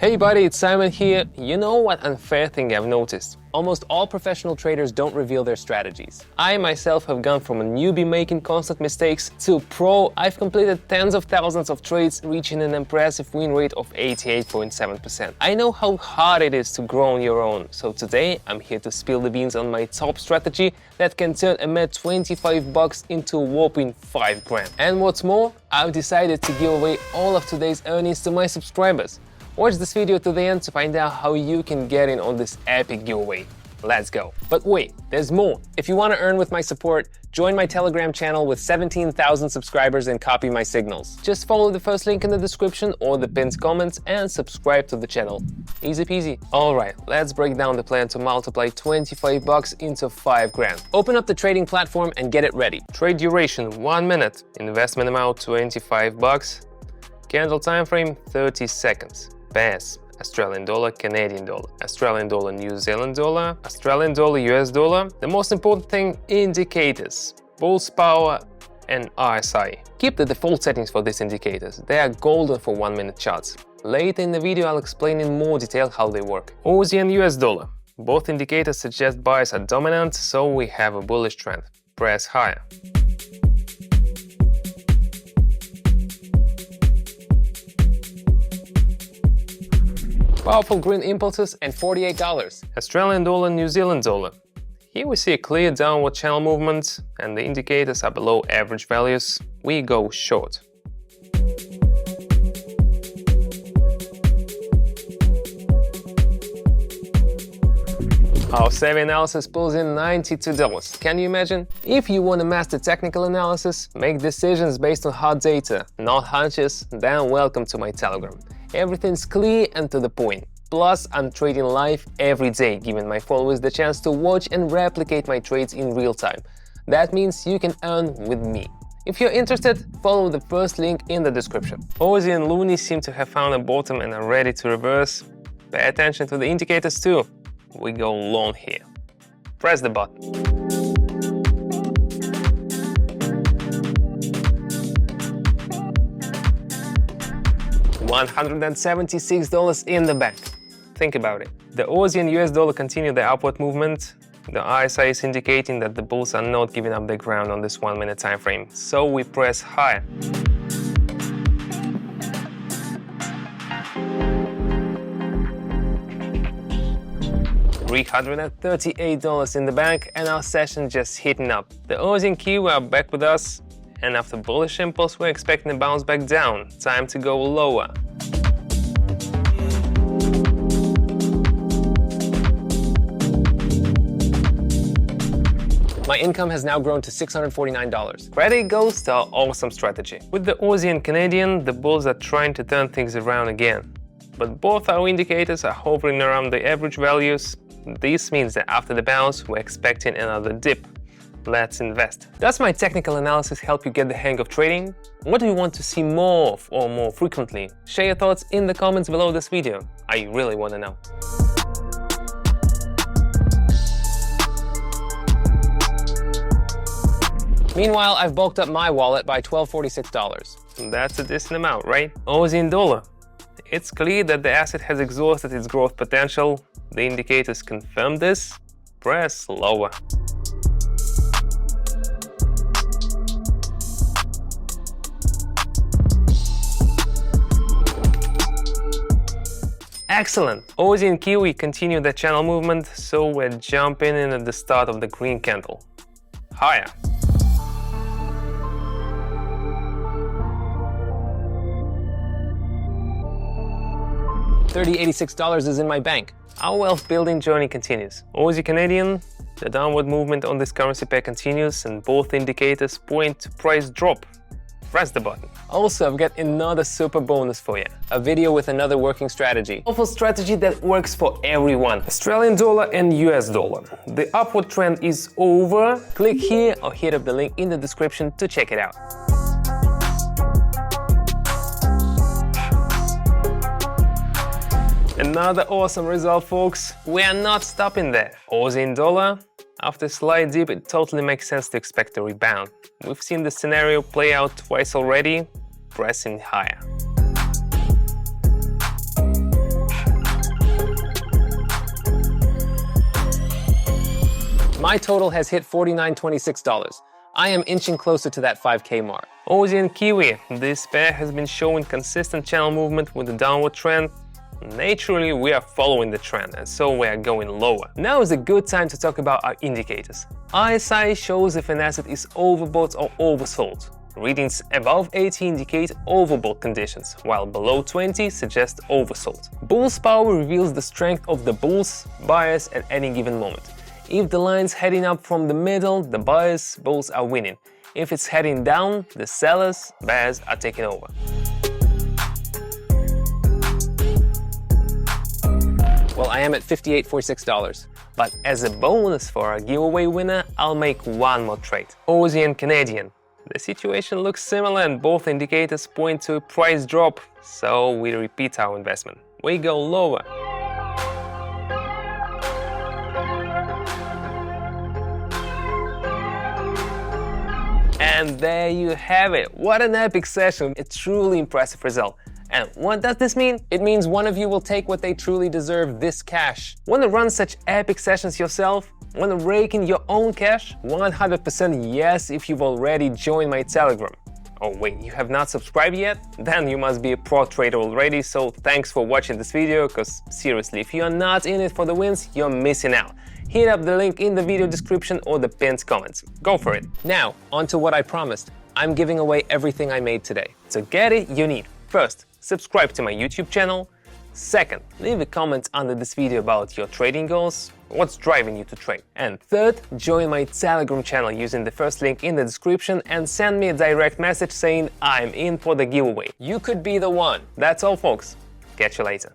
Hey buddy, it's Simon here. You know what unfair thing I've noticed? Almost all professional traders don't reveal their strategies. I myself have gone from a newbie making constant mistakes to pro. I've completed tens of thousands of trades, reaching an impressive win rate of 88.7%. I know how hard it is to grow on your own, so today I'm here to spill the beans on my top strategy that can turn a mere 25 bucks into a whopping 5 grand. And what's more, I've decided to give away all of today's earnings to my subscribers. Watch this video to the end to find out how you can get in on this epic giveaway. Let's go. But wait, there's more. If you want to earn with my support, join my Telegram channel with 17,000 subscribers and copy my signals. Just follow the first link in the description or the pinned comments and subscribe to the channel. Easy peasy. Alright, let's break down the plan to multiply 25 bucks into 5 grand. Open up the trading platform and get it ready. Trade duration 1 minute. Investment amount 25 bucks. Candle time frame 30 seconds. Pairs: Australian dollar, Canadian dollar, Australian dollar, New Zealand dollar, Australian dollar, US dollar. The most important thing, indicators, pulse power and RSI. Keep the default settings for these indicators. They are golden for 1 minute charts. Later in the video I'll explain in more detail how they work. Aussie and US dollar. Both indicators suggest buyers are dominant, so we have a bullish trend. Press higher. Powerful green impulses and $48. Australian dollar, New Zealand dollar. Here we see a clear downward channel movement and the indicators are below average values. We go short. Our savvy analysis pulls in $92. Can you imagine? If you want to master technical analysis, make decisions based on hard data, not hunches, then welcome to my Telegram. Everything's clear and to the point. Plus, I'm trading live every day, giving my followers the chance to watch and replicate my trades in real time. That means you can earn with me. If you're interested, follow the first link in the description. Aussie and Loonie seem to have found a bottom and are ready to reverse. Pay attention to the indicators too. We go long here. Press the button. $176 in the bank. Think about it. The Aussie and US dollar continue their upward movement. The RSI is indicating that the bulls are not giving up their ground on this 1 minute time frame, so we press higher. $338 in the bank and our session just heating up. The Aussie and Kiwi are back with us. And after bullish impulse, we're expecting a bounce back down. Time to go lower. My income has now grown to $649. Credit goes to our awesome strategy. With the Aussie and Canadian, the bulls are trying to turn things around again. But both our indicators are hovering around the average values. This means that after the bounce, we're expecting another dip. Let's invest. Does my technical analysis help you get the hang of trading? What do you want to see more of or more frequently? Share your thoughts in the comments below this video. I really want to know. Meanwhile, I've bulked up my wallet by $1246. That's a decent amount, right? Aussie and dollar. It's clear that the asset has exhausted its growth potential. The indicators confirm this. Press lower. Excellent! Aussie and Kiwi continue their channel movement, so we're jumping in at the start of the green candle. Higher. $86 is in my bank. Our wealth building journey continues. Aussie Canadian, the downward movement on this currency pair continues and both indicators point to price drop. Press the button. Also, I've got another super bonus for you. A video with another working strategy. Powerful strategy that works for everyone. Australian dollar and US dollar. The upward trend is over. Click here or hit up the link in the description to check it out. Another awesome result, folks. We are not stopping there. Aussie and dollar. After a slight dip, it totally makes sense to expect a rebound. We've seen the scenario play out twice already, pressing higher. My total has hit $49.26. I am inching closer to that 5K mark. Aussie and Kiwi, this pair has been showing consistent channel movement with a downward trend. Naturally, we are following the trend, and so we are going lower. Now is a good time to talk about our indicators. RSI shows if an asset is overbought or oversold. Readings above 80 indicate overbought conditions, while below 20 suggest oversold. Bull's power reveals the strength of the bulls, buyers at any given moment. If the line's heading up from the middle, the buyers, bulls are winning. If it's heading down, the sellers, bears are taking over. Well, I am at $58.46, but as a bonus for our giveaway winner, I'll make one more trade. Aussie and Canadian. The situation looks similar and both indicators point to a price drop, so we repeat our investment. We go lower. And there you have it. What an epic session. A truly impressive result. And what does this mean? It means one of you will take what they truly deserve, this cash. Want to run such epic sessions yourself? Want to rake in your own cash? 100% yes if you've already joined my Telegram. Oh wait, you have not subscribed yet? Then you must be a pro trader already, so thanks for watching this video, cause seriously, if you are not in it for the wins, you're missing out. Hit up the link in the video description or the pinned comments. Go for it. Now, on to what I promised. I'm giving away everything I made today. To get it, you need first, subscribe to my YouTube channel. Second, leave a comment under this video about your trading goals, what's driving you to trade. And third, join my Telegram channel using the first link in the description and send me a direct message saying I'm in for the giveaway. You could be the one. That's all, folks. Catch you later.